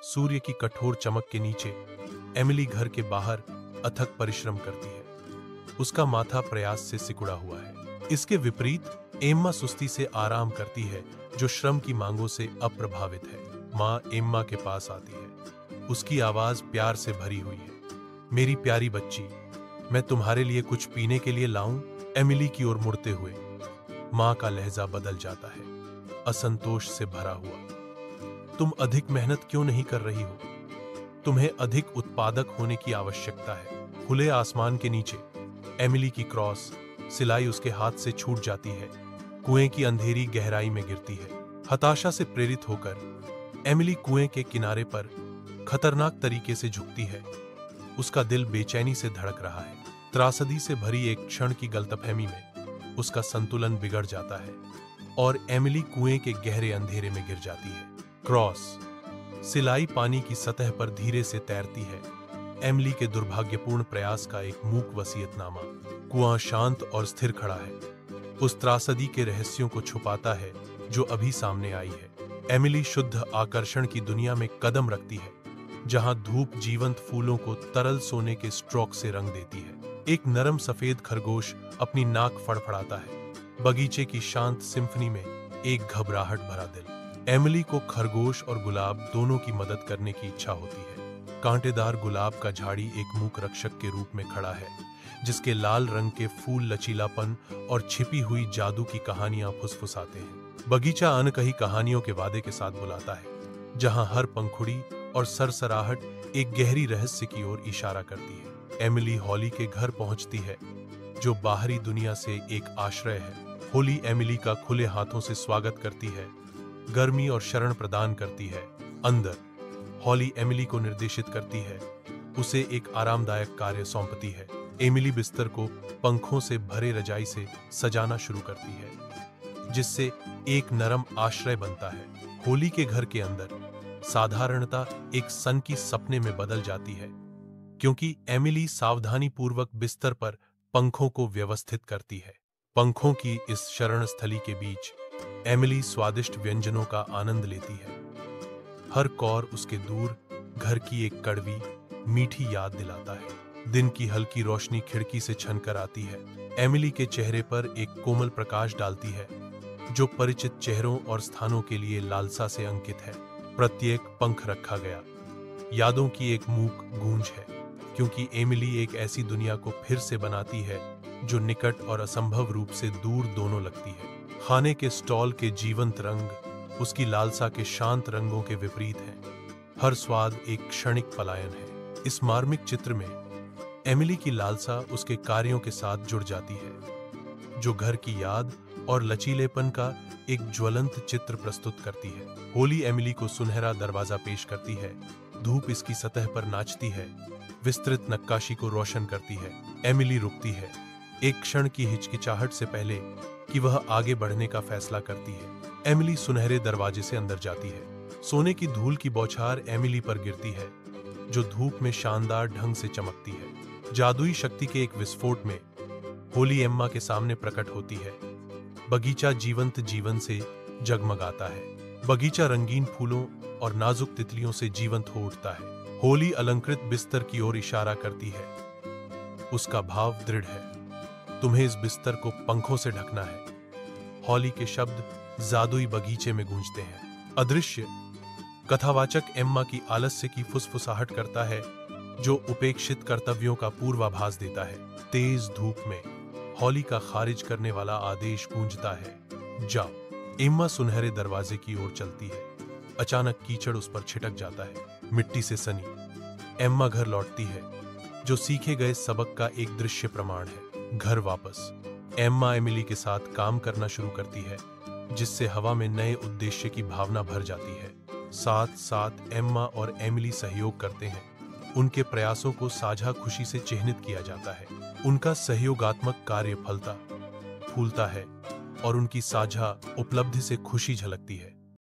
सूर्य की कठोर चमक के नीचे एमिली घर के बाहर अथक परिश्रम करती है। उसका माथा प्रयास से सिकुड़ा हुआ है। इसके विपरीत एम्मा सुस्ती से आराम करती है, जो श्रम की मांगों से अप्रभावित है। माँ एम्मा के पास आती है। उसकी आवाज प्यार से भरी हुई है। मेरी प्यारी बच्ची, मैं तुम्हारे लिए कुछ पीने के लिए लाऊं? एमिली की ओर मुड़ते हुए माँ का लहजा बदल जाता है, असंतोष से भरा हुआ। तुम अधिक मेहनत क्यों नहीं कर रही हो? तुम्हें अधिक उत्पादक होने की आवश्यकता है। खुले आसमान के नीचे एमिली की क्रॉस सिलाई उसके हाथ से छूट जाती है, कुएं की अंधेरी गहराई में गिरती है। हताशा से प्रेरित होकर एमिली कुएं के किनारे पर खतरनाक तरीके से झुकती है। उसका दिल बेचैनी से धड़क रहा है। त्रासदी से भरी एक क्षण की गलतफहमी में उसका संतुलन बिगड़ जाता है और एमिली कुएं के गहरे अंधेरे में गिर जाती है। क्रॉस सिलाई पानी की सतह पर धीरे से तैरती है, एमिली के दुर्भाग्यपूर्ण प्रयास का एक मूक वसीयतनामा। कुआं शांत और स्थिर खड़ा है, उस त्रासदी के रहस्यों को छुपाता है जो अभी सामने आई है। एमिली शुद्ध आकर्षण की दुनिया में कदम रखती है, जहां धूप जीवंत फूलों को तरल सोने के स्ट्रोक से रंग देती है। एक नरम सफेद खरगोश अपनी नाक फड़फड़ाता है। बगीचे की शांत सिम्फनी में एक घबराहट भरा दिल। एमिली को खरगोश और गुलाब दोनों की मदद करने की इच्छा होती है। कांटेदार गुलाब का झाड़ी एक मूक रक्षक के रूप में खड़ा है, जिसके लाल रंग के फूल लचीलापन और छिपी हुई जादू की कहानियां फुसफुसाते हैं। बगीचा अनकही कहानियों के वादे के साथ बुलाता है, जहां हर पंखुड़ी और सरसराहट एक गहरी रहस्य की ओर इशारा करती है। एमिली हॉली के घर पहुंचती है, जो बाहरी दुनिया से एक आश्रय है। होली एमिली का खुले हाथों से स्वागत करती है, गर्मी और शरण प्रदान करती है। अंदर हॉली एमिली को निर्देशित करती है, उसे एक आरामदायक कार्य सौंपती है। एमिली बिस्तर को पंखों से भरे रजाई से सजाना शुरू करती है, जिससे एक नरम आश्रय बनता है। होली के घर के अंदर साधारणता एक सन की सपने में बदल जाती है, क्योंकि एमिली सावधानीपूर्वक बिस्तर पर पंखों को व्यवस्थित करती है। पंखों की इस शरण स्थली के बीच एमिली स्वादिष्ट व्यंजनों का आनंद लेती है। हर कौर उसके दूर घर की एक कड़वी मीठी याद दिलाता है। दिन की हल्की रोशनी खिड़की से छनकर आती है, एमिली के चेहरे पर एक कोमल प्रकाश डालती है, जो परिचित चेहरों और स्थानों के लिए लालसा से अंकित है। प्रत्येक पंख रखा गया यादों की एक मूक गूंज है, क्योंकि एमिली एक ऐसी दुनिया को फिर से बनाती है जो निकट और असंभव रूप से दूर दोनों लगती है। खाने के स्टॉल के जीवंत रंग उसकी लालसा के शांत रंगों के विपरीत हैं। हर स्वाद एक क्षणिक पलायन है। इस मार्मिक चित्र में एमिली की लालसा उसके कार्यों के साथ जुड़ जाती है, जो घर की याद और लचीलेपन का एक ज्वलंत चित्र प्रस्तुत करती है। होली एमिली को सुनहरा दरवाजा पेश करती है। धूप इसकी सतह पर नाचती है, विस्तृत नक्काशी को रोशन करती है। एमिली रुकती है, एक क्षण की हिचकिचाहट से पहले कि वह आगे बढ़ने का फैसला करती है। एमिली सुनहरे दरवाजे से अंदर जाती है। सोने की धूल की बौछार एमिली पर गिरती है, जो धूप में शानदार ढंग से चमकती है। जादुई शक्ति के एक विस्फोट में होली एम्मा के सामने प्रकट होती है। बगीचा जीवंत जीवन से जगमगाता है। बगीचा रंगीन फूलों और नाजुक तितलियों से जीवंत हो उठता है। होली अलंकृत बिस्तर की ओर इशारा करती है। उसका भाव दृढ़ है, तुम्हें इस बिस्तर को पंखों से ढकना है। हॉली के शब्द जादुई बगीचे में गूंजते हैं। अदृश्य कथावाचक एम्मा की आलस्य की फुसफुसाहट करता है, जो उपेक्षित कर्तव्यों का पूर्वाभास देता है। तेज धूप में हॉली का खारिज करने वाला आदेश गूंजता है, जाओ। एम्मा सुनहरे दरवाजे की ओर चलती है। अचानक कीचड़ उस पर छिटक जाता है, मिट्टी से सनी। एम्मा घर लौटती है, जो सीखे गए सबक का एक दृश्य प्रमाण है। घर वापस एम्मा एमिली के साथ काम करना शुरू करती है, जिससे हवा में नए उद्देश्य की भावना भर जाती है। साथ साथ एम्मा और एमिली सहयोग करते हैं। उनके प्रयासों को साझा खुशी से चिह्नित किया जाता है। उनका सहयोगात्मक कार्य फलता फूलता है और उनकी साझा उपलब्धि से खुशी झलकती है।